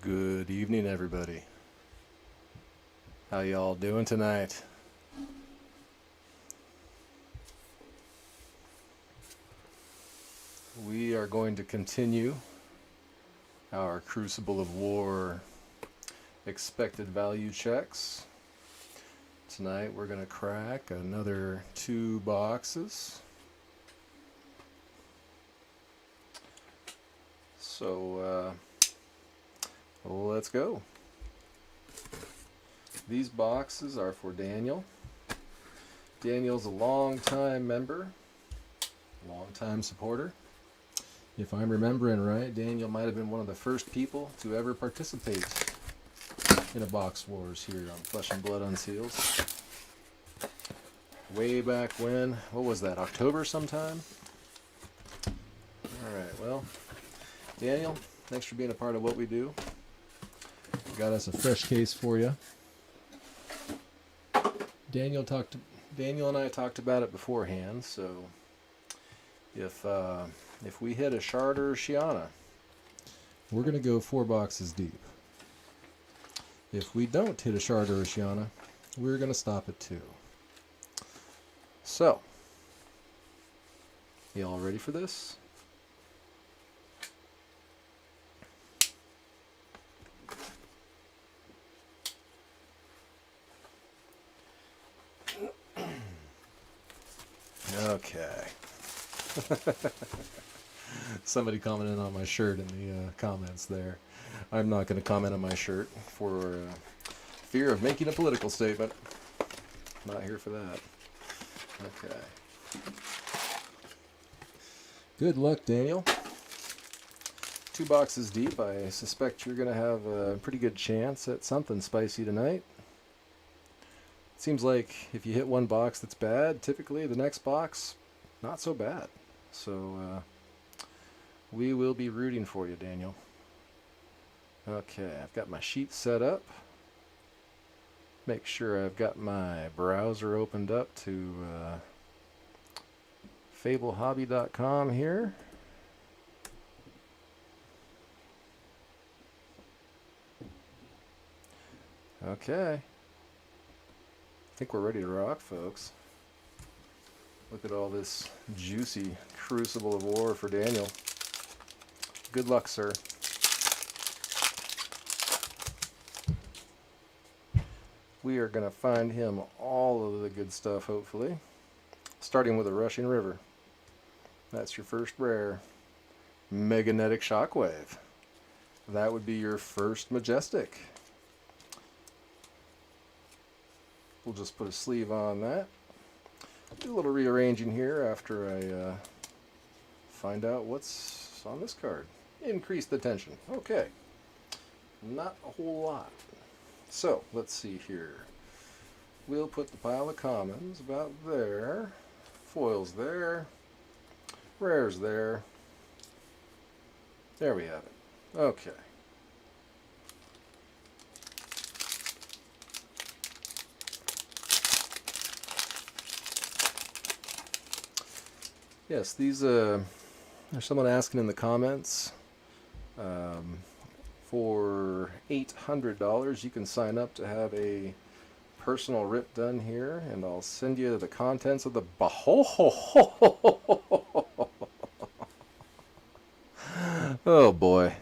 Good evening, everybody. How y'all doing tonight? We are going to continue our Crucible of War expected value checks. Tonight we're going to crack another 2 boxes. So let's go. These boxes are for Daniel. Daniel's a long-time member, long-time supporter. If I'm remembering right, Daniel might have been one of the first people to ever participate in a Box Wars here on Flesh and Blood Unseals. Way back when, what was that, October sometime? Alright, well, Daniel, thanks for being a part of what we do. Got us a fresh case for you. Daniel and I talked about it beforehand, so if we hit a Shard or a Shiana, we're going to go 4 boxes deep. If we don't hit a Shard or a Shiana, we're going to stop at 2. So, y'all ready for this? Okay. Somebody commented on my shirt in the comments there. I'm not going to comment on my shirt for fear of making a political statement. Not here for that. Okay. Good luck, Daniel. 2 boxes deep. I suspect you're going to have a pretty good chance at something spicy tonight. Seems like if you hit one box that's bad, typically the next box, not so bad. So we will be rooting for you, Daniel. Okay, I've got my sheet set up. Make sure I've got my browser opened up to fablehobby.com here. Okay. I think we're ready to rock, folks. Look at all this juicy Crucible of War for Daniel. Good luck, sir. We are going to find him all of the good stuff, hopefully. Starting with a Rushing River. That's your first rare. Magnetic Shockwave. That would be your first Majestic. We'll just put a sleeve on that. Do a little rearranging here after I find out what's on this card. Increase the tension. Okay. Not a whole lot. So, let's see here. We'll put the pile of commons about there. Foils there. Rares there. There we have it. Okay. Yes, these, there's someone asking in the comments, for $800 you can sign up to have a personal rip done here, and I'll send you the contents of the Oh boy.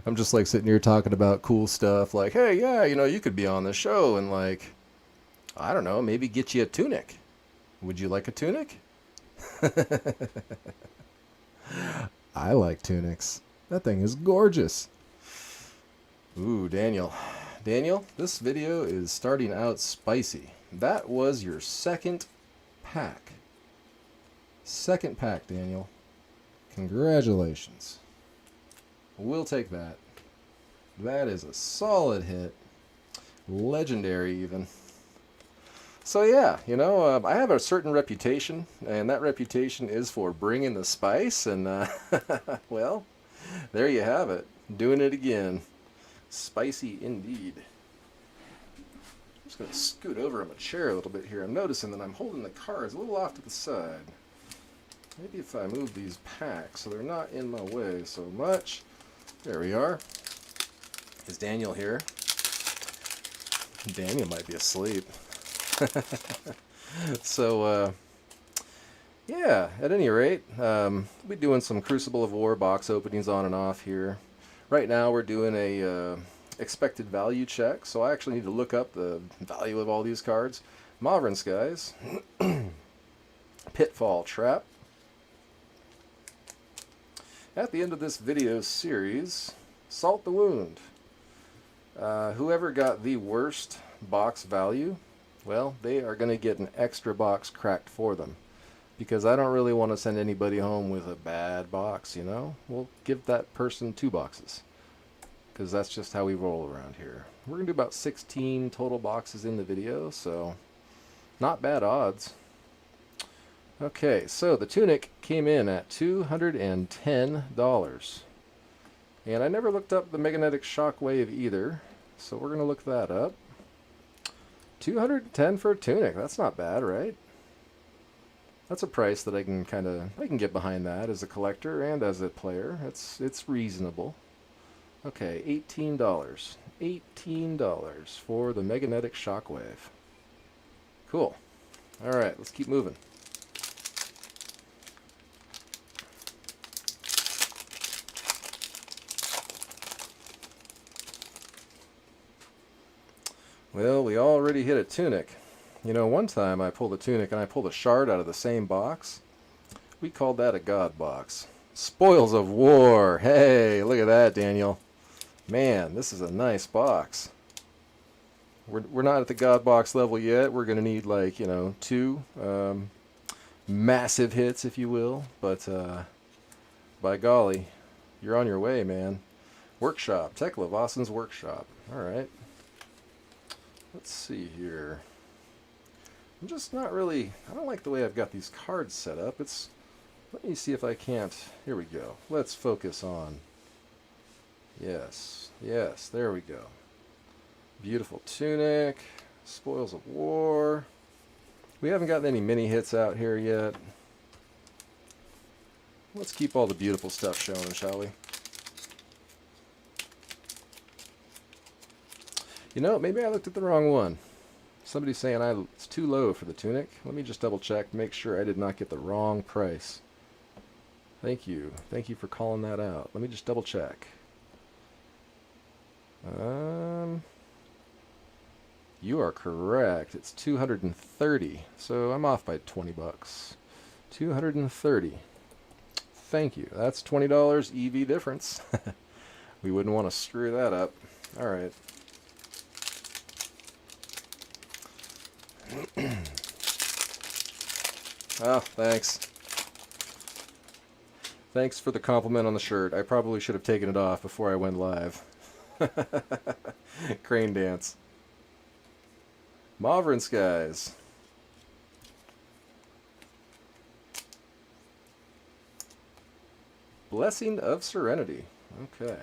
I'm just like sitting here talking about cool stuff like, hey, yeah, you know, you could be on the show and like, I don't know, maybe get you a tunic. Would you like a tunic? I like tunics. That thing is gorgeous. Ooh, Daniel. Daniel, this video is starting out spicy. That was your second pack. Second pack, Daniel. Congratulations. We'll take that. That is a solid hit. Legendary, even. So yeah, you know, I have a certain reputation, and that reputation is for bringing the spice, and well, there you have it. Doing it again. Spicy indeed. I'm just going to scoot over on my chair a little bit here. I'm noticing that I'm holding the cards a little off to the side. Maybe if I move these packs so they're not in my way so much. There we are. Is Daniel here? Daniel might be asleep. So, yeah, at any rate, we'll be doing some Crucible of War box openings on and off here. Right now we're doing a expected value check, so I actually need to look up the value of all these cards. Maverin Skies, Pitfall Trap. At the end of this video series, Salt the Wound. Whoever got the worst box value, well, they are going to get an extra box cracked for them. Because I don't really want to send anybody home with a bad box, you know? We'll give that person 2 boxes. Because that's just how we roll around here. We're going to do about 16 total boxes in the video, so not bad odds. Okay, so the tunic came in at $210. And I never looked up the magnetic shockwave either, so we're going to look that up. $210 for a tunic, that's not bad, right? That's a price that I can get behind that as a collector and as a player. It's reasonable. Okay, $18. $18 for the magnetic shockwave. Cool. All right, let's keep moving. Well, we already hit a tunic. You know, one time I pulled a tunic and I pulled a shard out of the same box. We called that a god box. Spoils of War. Hey, look at that, Daniel. Man, this is a nice box. We're not at the god box level yet. We're going to need, like, you know, 2 massive hits, if you will. But by golly, you're on your way, man. Workshop. Tekla Vassen's Workshop. All right. Let's see here. I'm just not really, I don't like the way I've got these cards set up. Let me see if I can't, here we go. Let's focus on, yes, there we go. Beautiful tunic, Spoils of War. We haven't gotten any mini hits out here yet. Let's keep all the beautiful stuff showing, shall we? You know, maybe I looked at the wrong one. Somebody's saying it's too low for the tunic. Let me just double check, make sure I did not get the wrong price. Thank you. Thank you for calling that out. Let me just double check. You are correct. It's 230. So I'm off by 20 bucks. 230. Thank you. That's $20 EV difference. We wouldn't want to screw that up. All right. Oh, thanks. Thanks for the compliment on the shirt. I probably should have taken it off before I went live. Crane dance. Maverin Skies. Blessing of Serenity. Okay.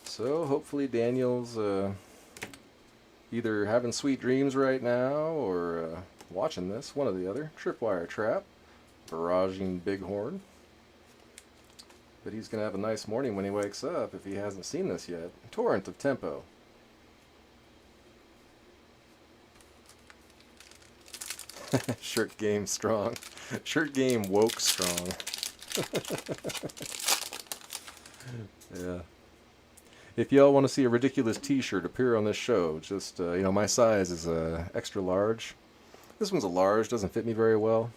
So hopefully Daniel's either having sweet dreams right now or watching this, one or the other. Tripwire Trap, barraging Bighorn. But he's going to have a nice morning when he wakes up if he hasn't seen this yet. Torrent of Tempo. Shirt game strong. Shirt game woke strong. Yeah. If y'all want to see a ridiculous t-shirt appear on this show, just, you know, my size is extra large. This one's a large, doesn't fit me very well.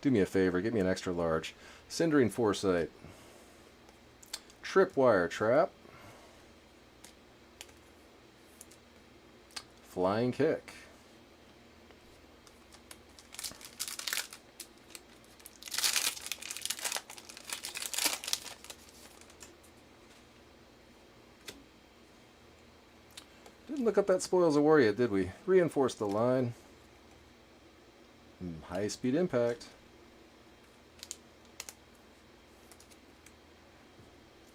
Do me a favor, get me an extra large. Cindering Foresight. Tripwire Trap. Flying Kick. Didn't look up that Spoils of War yet, did we? Reinforce the line. High speed impact.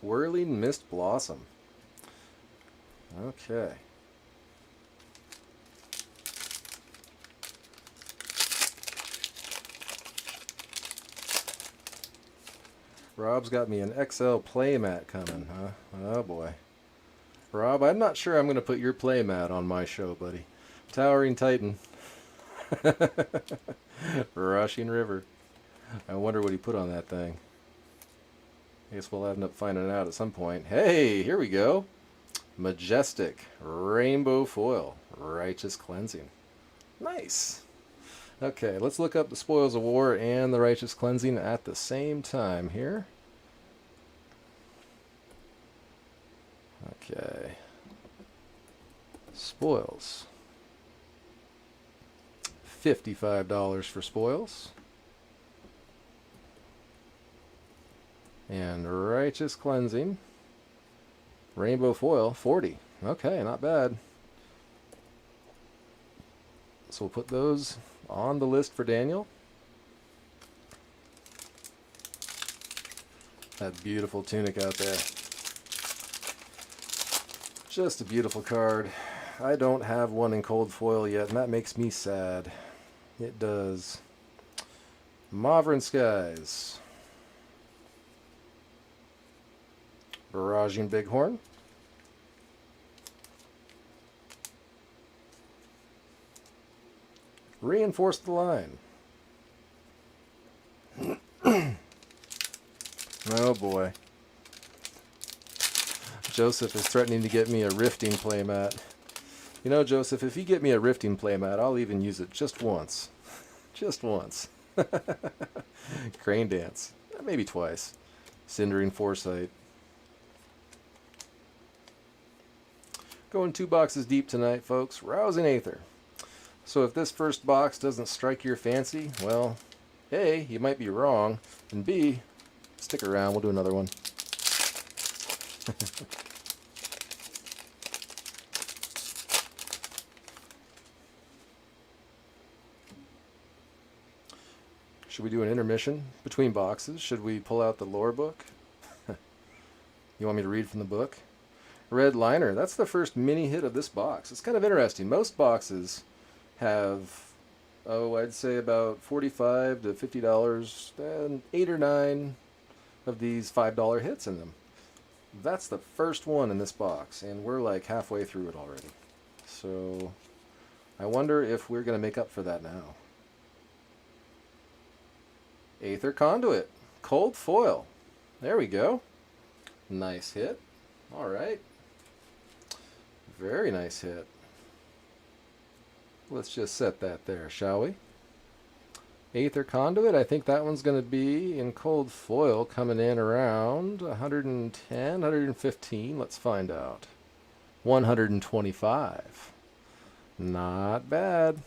Whirling Mist Blossom. Okay. Rob's got me an XL playmat coming, huh? Oh boy. Rob, I'm not sure I'm going to put your playmat on my show, buddy. Towering Titan. Rushing River. I wonder what he put on that thing. I guess we'll end up finding out at some point. Hey, here we go. Majestic Rainbow Foil. Righteous Cleansing. Nice. Okay, let's look up the Spoils of War and the Righteous Cleansing at the same time here. Okay. Spoils. $55 for spoils. And Righteous Cleansing. Rainbow Foil, 40. Okay, not bad. So we'll put those on the list for Daniel. That beautiful tunic out there. Just a beautiful card. I don't have one in cold foil yet, and that makes me sad. It does. Mauvrin Skies. Barraging Bighorn. Reinforce the Line. Oh boy. Joseph is threatening to get me a rifting playmat. You know, Joseph, if you get me a rifting playmat, I'll even use it just once. Just once. Crane Dance. Maybe twice. Cindering Foresight. Going 2 boxes deep tonight, folks. Rousing Aether. So if this first box doesn't strike your fancy, well, A, you might be wrong, and B, stick around, we'll do another one. Should we do an intermission between boxes? Should we pull out the lore book? You want me to read from the book? Red Liner, that's the first mini hit of this box. It's kind of interesting. Most boxes have, I'd say about $45 to $50, and 8 or 9 of these $5 hits in them. That's the first one in this box, and we're like halfway through it already. So I wonder if we're going to make up for that now. Aether Conduit, cold foil. There we go. Nice hit. All right. Very nice hit. Let's just set that there, shall we? Aether Conduit, I think that one's going to be in cold foil, coming in around 110, 115. Let's find out. 125. Not bad.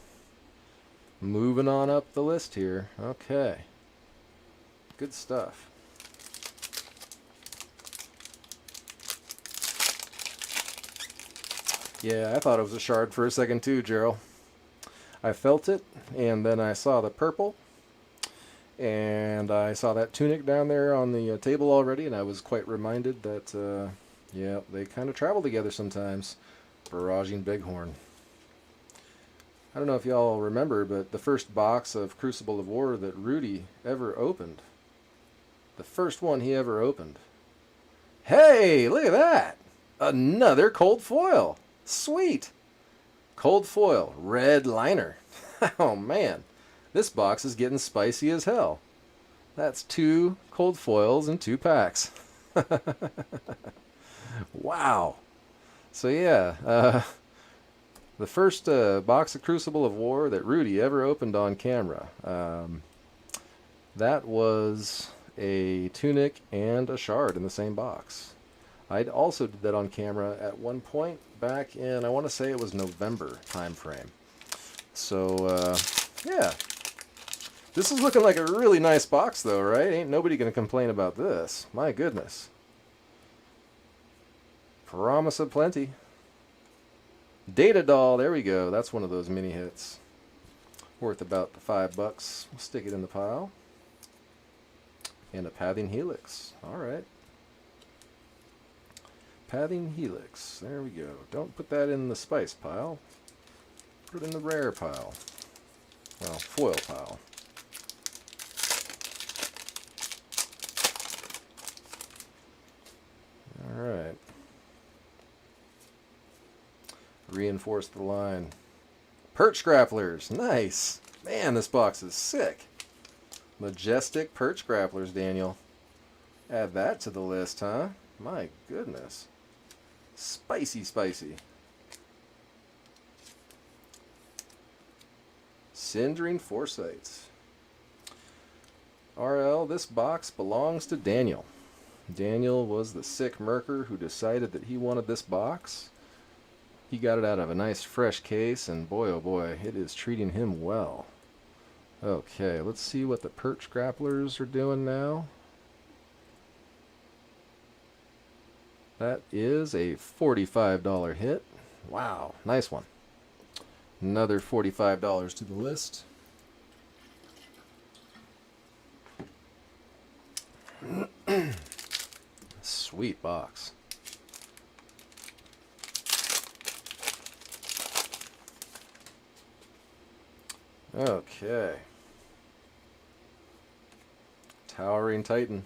Moving on up the list here. Okay. Good stuff. Yeah, I thought it was a shard for a second too, Gerald. I felt it, and then I saw the purple, and I saw that tunic down there on the table already, and I was quite reminded that, yeah, they kind of travel together sometimes. Barraging Bighorn. I don't know if y'all remember, but the first box of Crucible of War that Rudy ever opened, the first one he ever opened. Hey, look at that! Another cold foil! Sweet! Cold foil, red liner. Oh man, this box is getting spicy as hell. That's 2 cold foils in 2 packs. Wow. So yeah, the first box of Crucible of War that Rudy ever opened on camera. That was a tunic and a shard in the same box. I also did that on camera at one point back in, I want to say it was November time frame. So, yeah. This is looking like a really nice box though, right? Ain't nobody going to complain about this. My goodness. Promise of plenty. Data Doll, there we go. That's one of those mini hits. Worth about the $5. We'll stick it in the pile. And a Pathing Helix. Alright. Pathing Helix. There we go. Don't put that in the spice pile. Put it in the rare pile. Well, foil pile. Reinforce the line. Perch grapplers. Nice. Man, this box is sick. Majestic perch grapplers, Daniel. Add that to the list, huh? My goodness. Spicy, spicy. Cindering Foresights. RL, this box belongs to Daniel. Daniel was the sick merker who decided that he wanted this box. He got it out of a nice fresh case, and boy oh boy, it is treating him well. Okay, let's see what the perch grapplers are doing now. That is a $45 hit. Wow, nice one. Another $45 to the list. Sweet box. Okay. Towering Titan.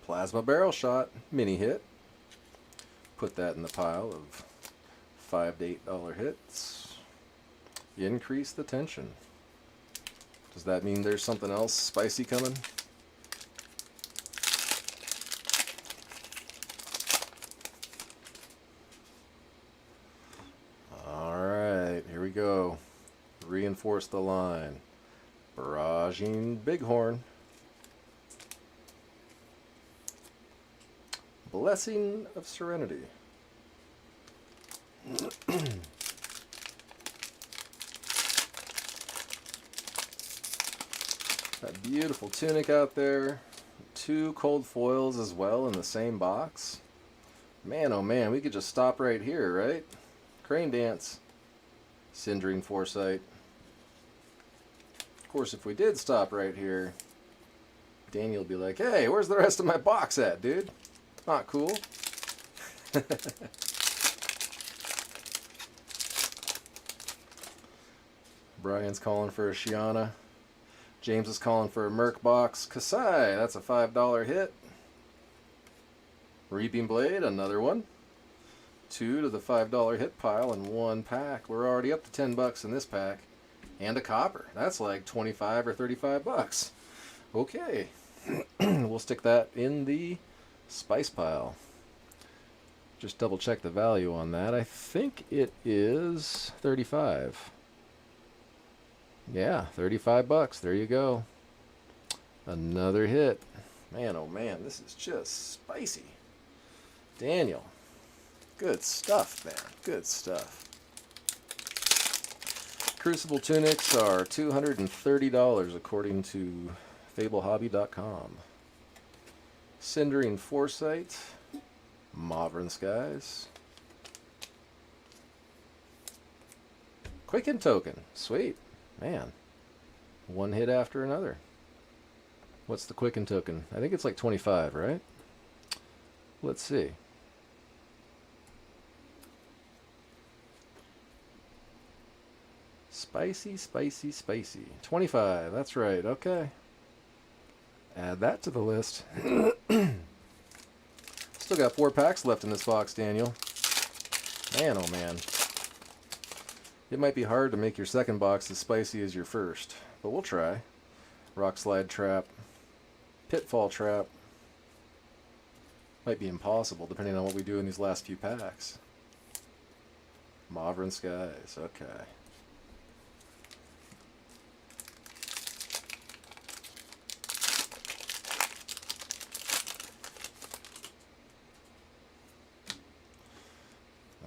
Plasma Barrel Shot. Mini hit. Put that in the pile of $5 to $8 hits. Increase the tension. Does that mean there's something else spicy coming? Alright, here we go. Reinforce the line. Barraging Bighorn. Blessing of Serenity. That beautiful tunic out there. 2 cold foils as well in the same box. Man, oh man, we could just stop right here, right? Crane Dance. Cindering Foresight. Of course, if we did stop right here, Daniel would be like, hey, where's the rest of my box at, dude? Not cool. Brian's calling for a Shiana. James is calling for a Merc box. Kasai, that's a $5 hit. Reaping Blade, another one. 2 to the $5 hit pile in 1 pack. We're already up to 10 bucks in this pack. And a copper. That's like 25 or 35 bucks. Okay. We'll stick that in the spice pile. Just double check the value on that. I think it is 35. Yeah, 35 bucks. There you go. Another hit. Man, oh man, this is just spicy. Daniel. Good stuff, man. Good stuff. Crucible tunics are $230 according to FableHobby.com. Cindering Foresight. Mauvern Skies. Quicken Token. Sweet. Man. 1 hit after another. What's the Quicken Token? I think it's like 25, right? Let's see. Spicy, spicy, spicy. 25, that's right, okay. Add that to the list. Still got 4 packs left in this box, Daniel. Man, oh man. It might be hard to make your second box as spicy as your first, but we'll try. Rock Slide Trap. Pitfall Trap. Might be impossible depending on what we do in these last few packs. Mauvern Skies, okay.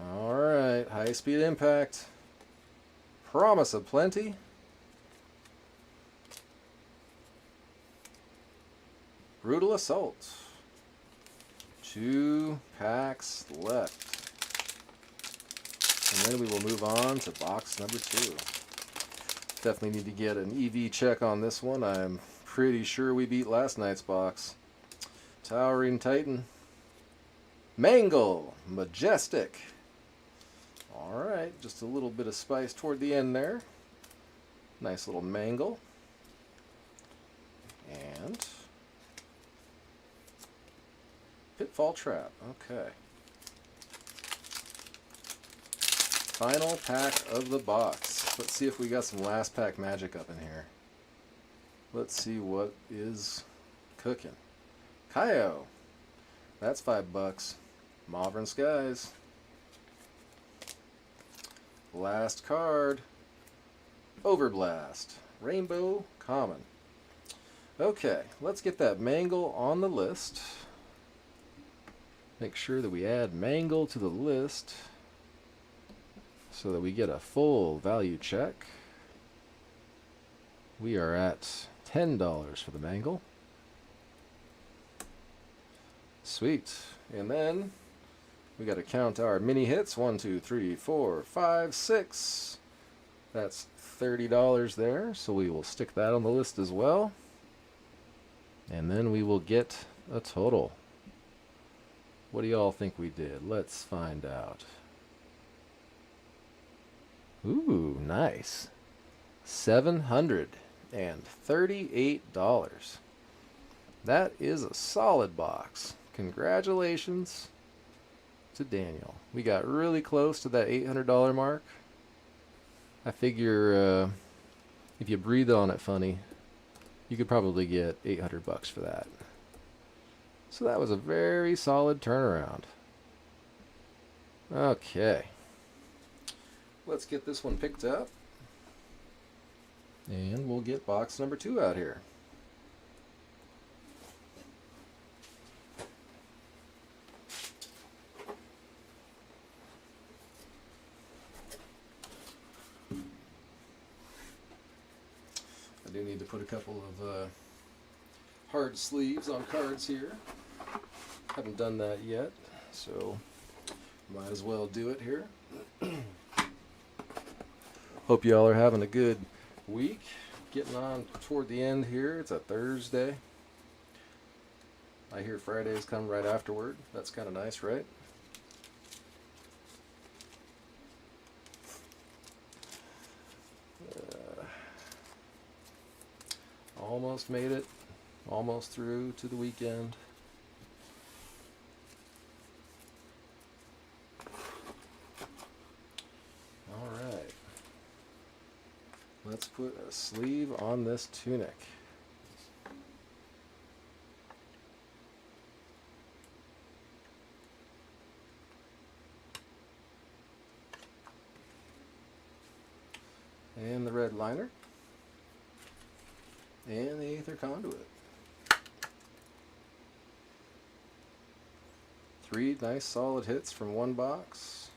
Alright, High Speed Impact. Promise of Plenty. Brutal Assault. 2 packs left. And then we will move on to box number 2. Definitely need to get an EV check on this one. I'm pretty sure we beat last night's box. Towering Titan. Mangle. Majestic. Alright, just a little bit of spice toward the end there. Nice little mangle. And Pitfall Trap. Okay. Final pack of the box. Let's see if we got some last pack magic up in here. Let's see what is cooking. Kaio. That's $5. Mauvern Skies. Last card. Overblast. Rainbow Common. Okay, let's get that Mangle on the list. Make sure that we add Mangle to the list so that we get a full value check. We are at $10 for the Mangle. Sweet. And then we got to count our mini hits. 1, 2, 3, 4, 5, 6. That's $30 there, so we will stick that on the list as well. And then we will get a total. What do y'all think we did? Let's find out. Ooh, nice. $738. That is a solid box. Congratulations to Daniel. We got really close to that $800 mark. I figure if you breathe on it funny, you could probably get $800 for that. So that was a very solid turnaround. Okay. Let's get this one picked up. And we'll get box number 2 out here. I do need to put a couple of hard sleeves on cards here. Haven't done that yet, so might as well do it here. Hope y'all are having a good week. Getting on toward the end here. It's a Thursday. I hear Fridays come right afterward. That's kind of nice, right? Almost made it. Almost through to the weekend. Alright. Let's put a sleeve on this tunic. And the red liner. And the Aether Conduit. 3 nice solid hits from one box.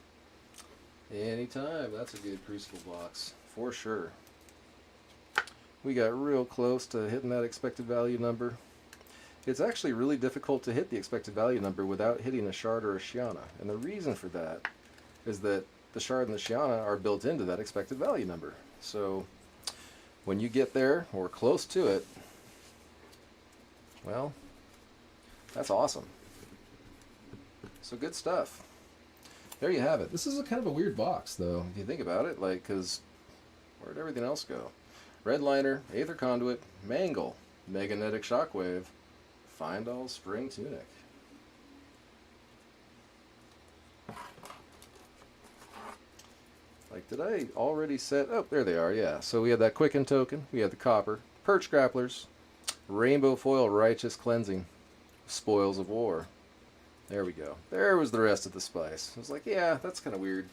Anytime, that's a good Crucible box, for sure. We got real close to hitting that expected value number. It's actually really difficult to hit the expected value number without hitting a Shard or a Shiana. And the reason for that is that the Shard and the Shiana are built into that expected value number. So when you get there, or close to it, well, that's awesome. So good stuff. There you have it. This is a kind of a weird box, though, if you think about it, like, because where'd everything else go? Red liner, Aether Conduit, Mangle, Magnetic Shockwave, Findall Spring Tunic. Like, did I already set? Oh, there they are, yeah. So we had that Quicken token, we had the copper, Perch Grapplers, Rainbow Foil Righteous Cleansing, Spoils of War. There we go. There was the rest of the spice. I was like, yeah, that's kind of weird.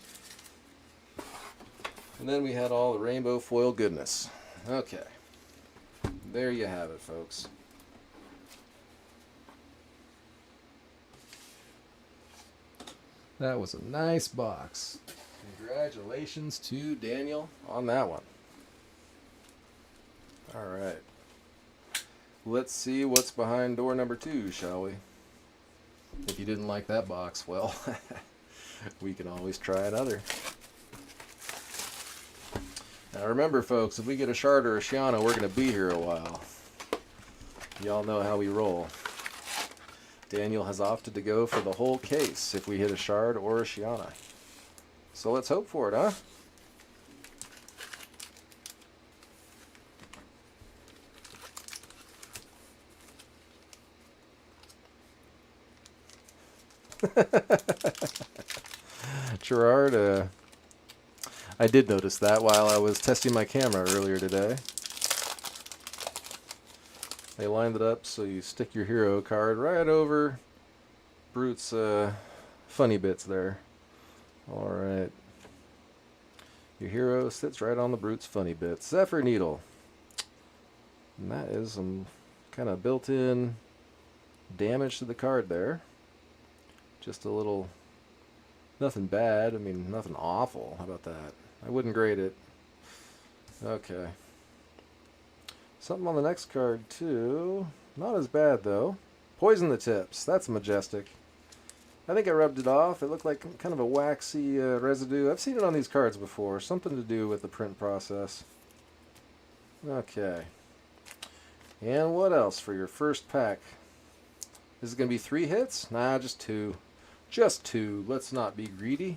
And then we had all the rainbow foil goodness. Okay. There you have it, folks. That was a nice box. Congratulations to Daniel on that one. All right. Let's see what's behind door number 2, shall we? If you didn't like that box, well, we can always try another. Now remember, folks, if we get a Shard or a Shiana, we're going to be here a while. Y'all know how we roll. Daniel has opted to go for the whole case if we hit a Shard or a Shiana. So let's hope for it, huh? Gerard, I did notice that while I was testing my camera earlier today. They lined it up so you stick your hero card right over Brute's funny bits there. Alright. Your hero sits right on the Brute's funny bits. Zephyr Needle. And that is some kind of built-in damage to the card there. Just a little, nothing bad. I mean, nothing awful. How about that? I wouldn't grade it. Okay. Something on the next card, too. Not as bad, though. Poison the Tips. That's majestic. I think I rubbed it off. It looked like kind of a waxy residue. I've seen it on these cards before. Something to do with the print process. Okay. And what else for your first pack? Is it going to be 3 hits? Nah, just 2. Just 2. Let's not be greedy.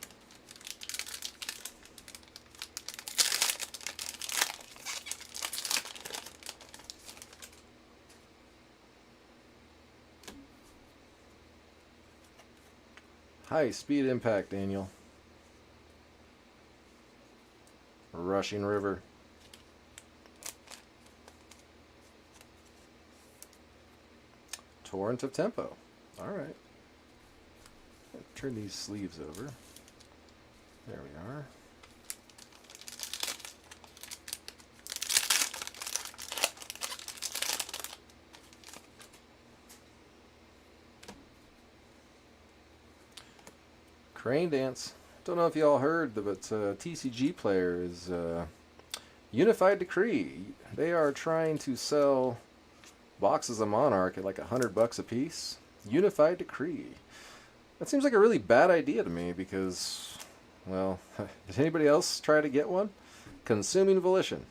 High speed impact, Daniel. Rushing River. Torrent of Tempo. Alright. Turn these sleeves over. There we are. Crane Dance. Don't know if y'all heard, but TCG Player is Unified Decree. They are trying to sell boxes of Monarch at like $100 a piece. Unified Decree. That seems like a really bad idea to me because, well, did anybody else try to get one? Consuming Volition.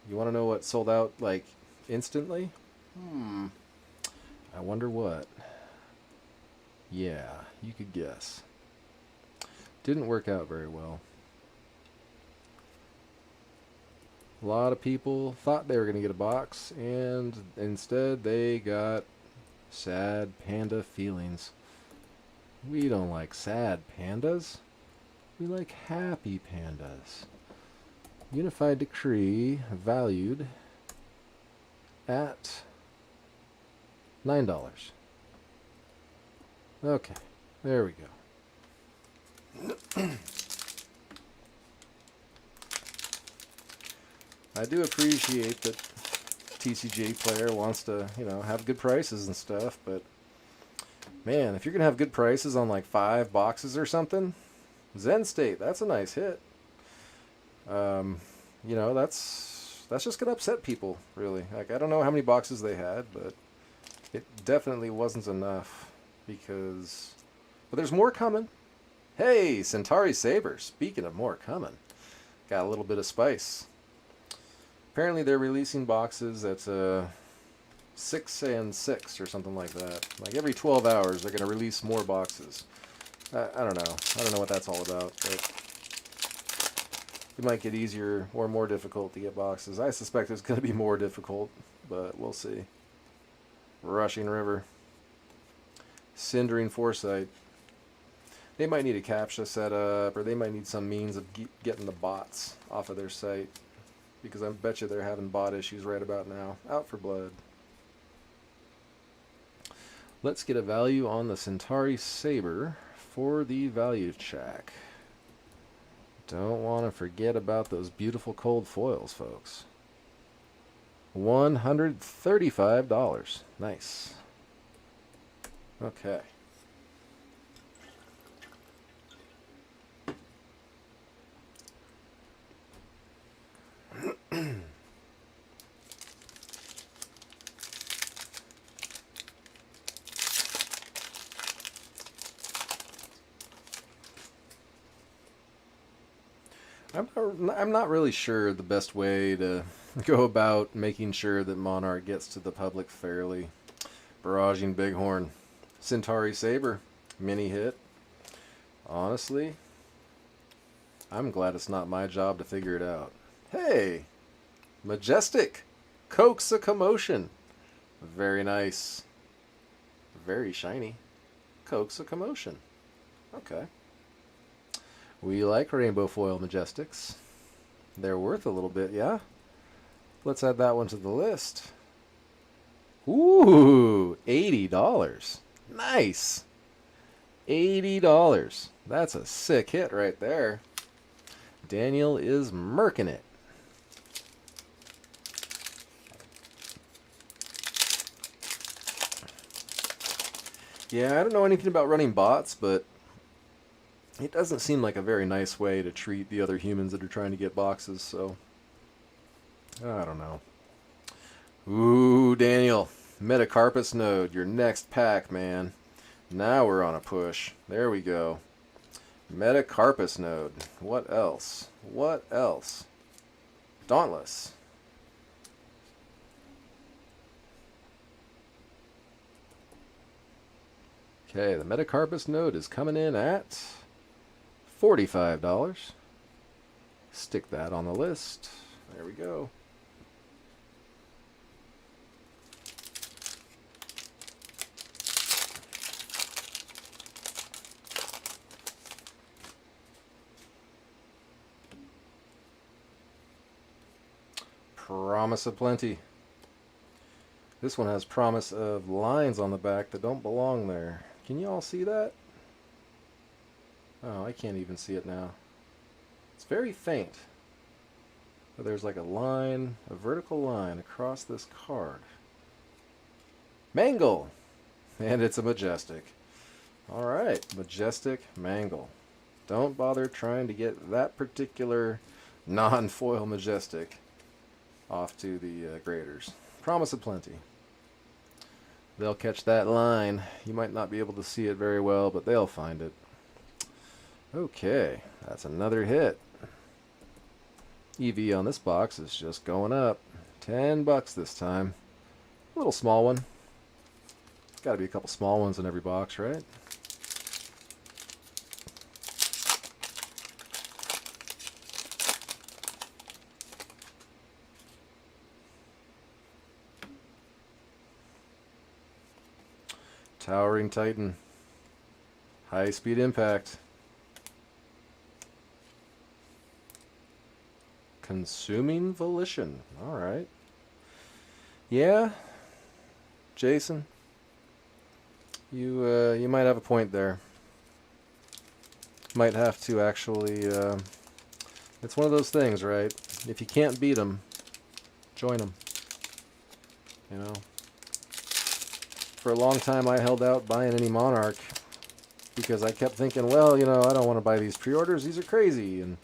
You want to know what sold out like instantly? I wonder what. Yeah, you could guess. Didn't work out very well. A lot of people thought they were going to get a box, and instead they got sad panda feelings. We don't like sad pandas. We like happy pandas. Unified Decree valued at $9. Okay, there we go. I do appreciate that TCG Player wants to, you know, have good prices and stuff, but man, if you're gonna have good prices on like 5 boxes or something, Zen State, that's a nice hit. You know, that's just gonna upset people, really. Like, I don't know how many boxes they had, but it definitely wasn't enough. Because, but there's more coming. Hey, Centauri Saber. Speaking of more coming, got a little bit of spice. Apparently they're releasing boxes at 6 and 6 or something like that. Like every 12 hours they're going to release more boxes. I don't know. I don't know what that's all about, but it might get easier or more difficult to get boxes. I suspect it's going to be more difficult, but we'll see. Rushing River. Cindering Foresight. They might need a CAPTCHA set up, or they might need some means of getting the bots off of their site, because I bet you they're having bot issues right about now. Out for blood. Let's get a value on the Centauri Saber for the value check. Don't want to forget about those beautiful cold foils, folks. $135. Nice. Okay. I'm not really sure the best way to go about making sure that Monarch gets to the public fairly. Barraging Bighorn. Centauri Saber. Mini hit. Honestly, I'm glad it's not my job to figure it out. Hey! Majestic! Coax a Commotion. Very nice. Very shiny. Coax a Commotion. Okay. We like rainbow foil majestics. They're worth a little bit, yeah? Let's add that one to the list. Ooh, $80. Nice. $80. That's a sick hit right there. Daniel is murking it. Yeah, I don't know anything about running bots, but it doesn't seem like a very nice way to treat the other humans that are trying to get boxes, so I don't know. Ooh, Daniel. Metacarpus node, your next pack, man. Now we're on a push. There we go. Metacarpus node. What else? What else? Dauntless. Okay, the Metacarpus node is coming in at $45. Stick that on the list. There we go. Promise of plenty. This one has promise of lines on the back that don't belong there. Can you all see that? Oh, I can't even see it now. It's very faint. But there's like a line, a vertical line across this card. Mangle! And it's a majestic. Alright, majestic Mangle. Don't bother trying to get that particular non-foil majestic off to the graders. Promise of plenty. They'll catch that line. You might not be able to see it very well, but they'll find it. Okay, that's another hit. EV on this box is just going up. $10 this time. A little small one. Got to be a couple small ones in every box, right? Towering Titan. High speed impact. Consuming Volition. Alright. Yeah. Jason. You might have a point there. Might have to actually... it's one of those things, right? If you can't beat them, join them. You know? For a long time I held out buying any Monarch because I kept thinking, well, you know, I don't want to buy these pre-orders. These are crazy. And,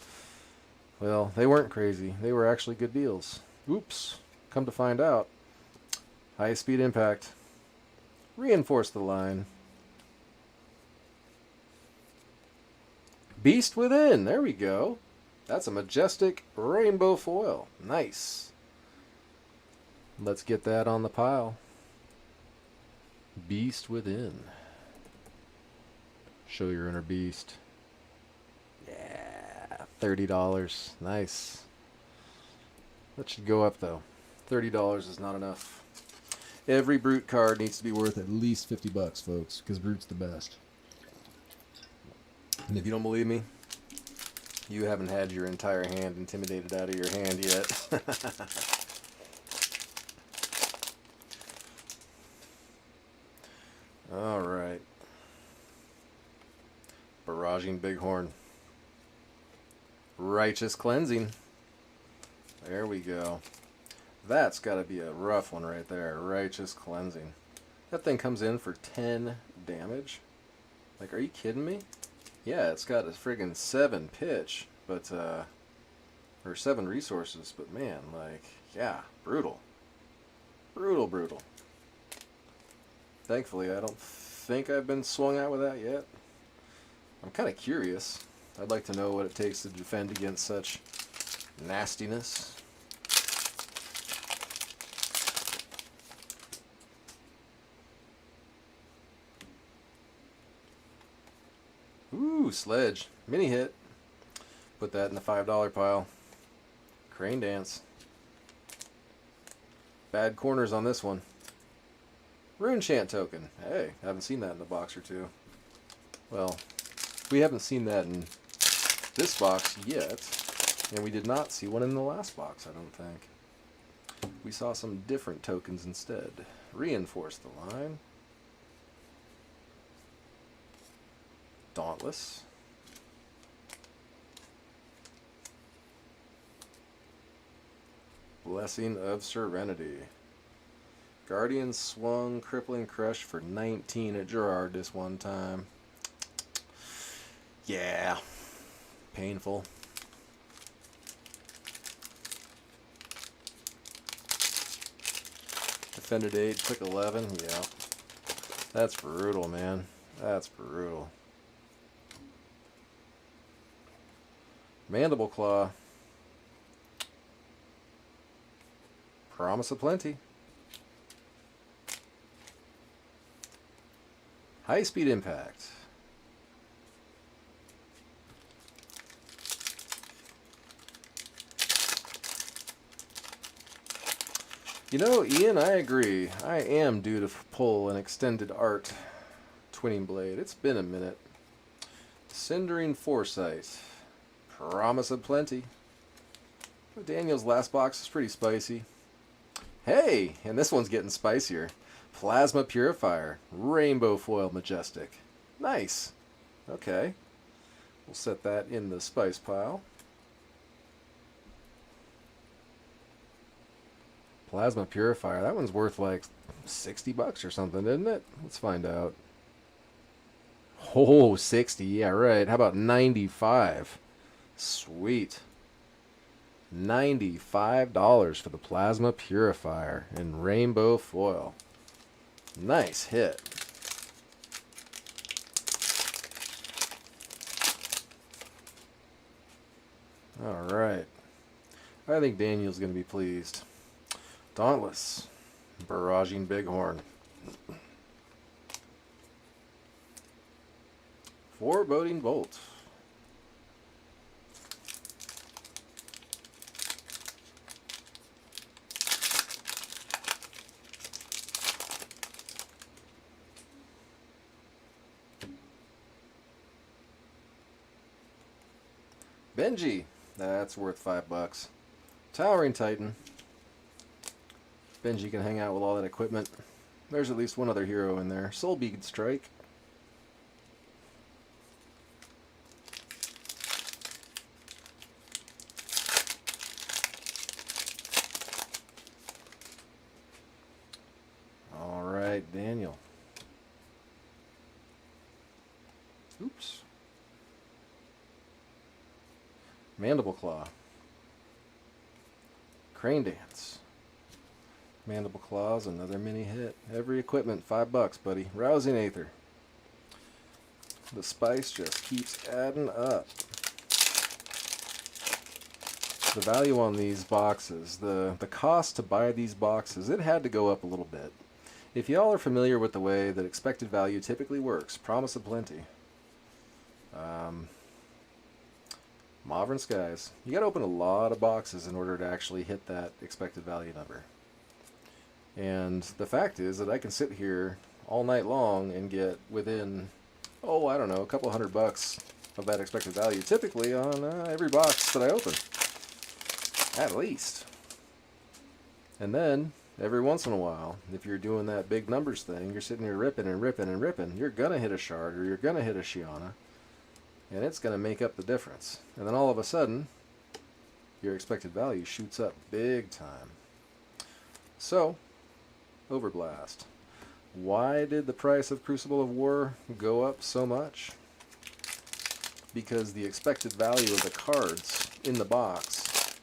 well, they weren't crazy. They were actually good deals. Oops. Come to find out. High speed impact. Reinforce the line. Beast Within. There we go. That's a majestic rainbow foil. Nice. Let's get that on the pile. Beast Within. Show your inner beast. Yeah, $30. Nice. That should go up though. $30 is not enough. Every Brute card needs to be worth at least $50, folks, because Brute's the best. And if you don't believe me, you haven't had your entire hand intimidated out of your hand yet. Alright. Barraging Bighorn. Righteous Cleansing. There we go. That's got to be a rough one right there. Righteous Cleansing. That thing comes in for 10 damage. Like, are you kidding me? Yeah, it's got a friggin' 7 pitch, but, or 7 resources, but man, like, yeah, brutal. Brutal, brutal. Thankfully, I don't think I've been swung out with that yet. I'm kind of curious. I'd like to know what it takes to defend against such nastiness. Ooh, Sledge. Mini hit. Put that in the $5 pile. Crane Dance. Bad corners on this one. Rune Chant token. Hey, haven't seen that in a box or two. Well, we haven't seen that in this box yet, and we did not see one in the last box, I don't think. We saw some different tokens instead. Reinforce the line. Dauntless. Blessing of Serenity. Guardian swung Crippling Crush for 19 at Gerard this one time. Yeah. Painful. Defended 8, took 11. Yeah. That's brutal, man. That's brutal. Mandible Claw. Promise of Plenty. High Speed Impact. You know, Ian, I agree. I am due to pull an extended art twinning blade. It's been a minute. Cindering Foresight. Promise of Plenty. Daniel's last box is pretty spicy. Hey, and this one's getting spicier. Plasma Purifier. Rainbow Foil Majestic. Nice. Okay. We'll set that in the spice pile. Plasma Purifier. That one's worth like 60 bucks or something, isn't it? Let's find out. Oh, 60. Yeah, right. How about 95? Sweet. $95 for the Plasma Purifier in rainbow foil. Nice hit. All right. I think Daniel's going to be pleased. Dauntless. Barraging Bighorn. Foreboding Bolt. Benji. That's worth $5. Towering Titan. Benji can hang out with all that equipment. There's at least one other hero in there. Soul Bead Strike. Alright, Daniel. Oops. Mandible Claw. Crane Dance. Mandible Claws, another mini hit. Every equipment, $5, buddy. Rousing Aether. The spice just keeps adding up. The value on these boxes, the cost to buy these boxes, it had to go up a little bit. If y'all are familiar with the way that expected value typically works, Promise of Plenty. Mauvern Skies. You gotta open a lot of boxes in order to actually hit that expected value number. And the fact is that I can sit here all night long and get within, oh, I don't know, a couple $100 of that expected value, typically on every box that I open. At least. And then, every once in a while, if you're doing that big numbers thing, you're sitting here ripping and ripping and ripping, you're going to hit a shard or you're going to hit a Shiana, and it's going to make up the difference. And then all of a sudden, your expected value shoots up big time. So, Overblast. Why did the price of Crucible of War go up so much? Because the expected value of the cards in the box,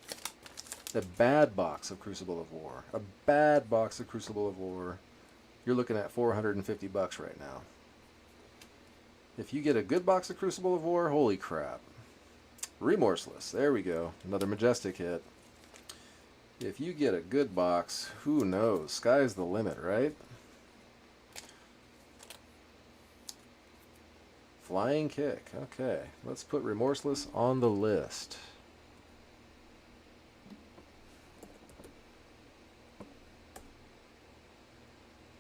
a bad box of Crucible of War, a bad box of Crucible of War, you're looking at $450 right now. If you get a good box of Crucible of War, holy crap. Remorseless, there we go, another majestic hit. If you get a good box, who knows? Sky's the limit, right? Flying Kick. Okay, let's put Remorseless on the list.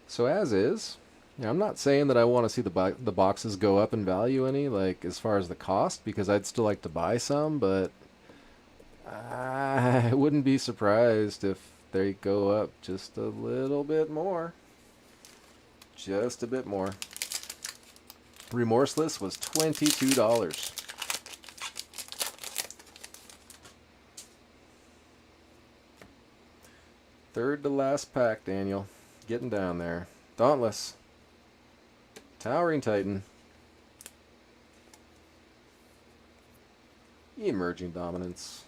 So as is, Yeah, I'm not saying that I want to see the boxes go up in value any, like as far as the cost, because I'd still like to buy some, but I wouldn't be surprised if they go up just a little bit more. Just a bit more. Remorseless was $22. Third to last pack, Daniel. Getting down there. Dauntless. Towering Titan. Emerging Dominance.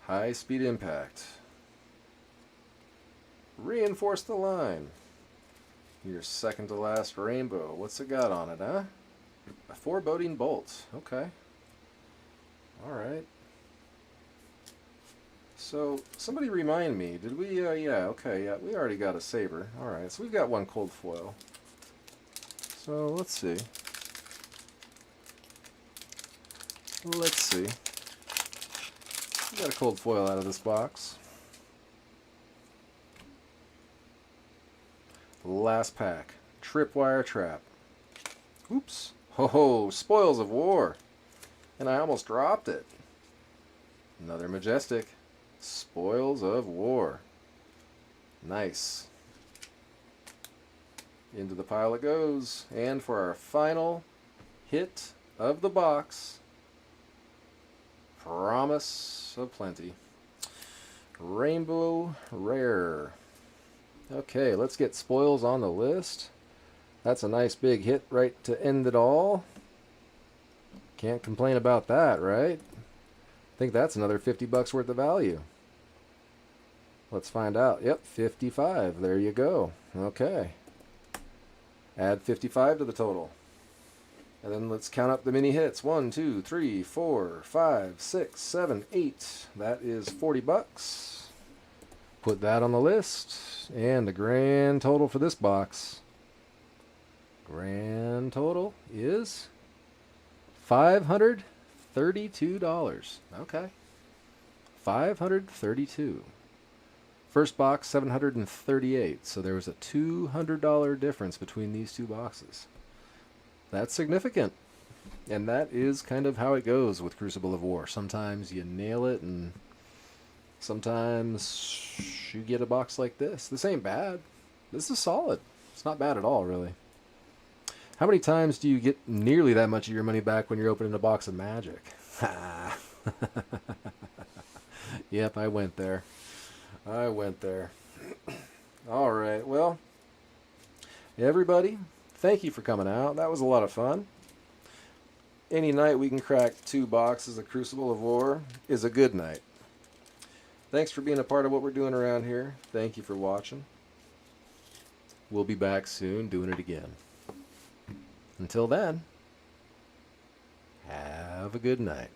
High Speed Impact. Reinforce the line. Your second to last rainbow. What's it got on it, huh? A foreboding bolt. Okay. Alright. So, somebody remind me, did we, yeah, okay, yeah, we already got a saber. Alright, so we've got one cold foil. So, let's see. Let's see. We got a cold foil out of this box. Last pack. Tripwire Trap. Oops. Ho ho, Spoils of War. And I almost dropped it. Another Majestic. Spoils of War. Nice. Into the pile it goes. And for our final hit of the box, Promise of Plenty. Rainbow Rare. Okay, let's get spoils on the list. That's a nice big hit right to end it all. Can't complain about that, right? I think that's another 50 bucks worth of value. Let's find out. Yep, 55. There you go. Okay. Add 55 to the total. And then let's count up the mini hits. 1, 2, 3, 4, 5, 6, 7, 8. That is 40 bucks. Put that on the list. And the grand total for this box. Grand total is $532. Okay. $532. First box, $738. So there was a $200 difference between these two boxes. That's significant. And that is kind of how it goes with Crucible of War. Sometimes you nail it, and sometimes you get a box like this. This ain't bad. This is solid. It's not bad at all, really. How many times do you get nearly that much of your money back when you're opening a box of Magic? Yep, I went there. I went there. All right, well, everybody, thank you for coming out. That was a lot of fun. Any night we can crack 2 boxes of Crucible of War is a good night. Thanks for being a part of what we're doing around here. Thank you for watching. We'll be back soon doing it again. Until then, have a good night.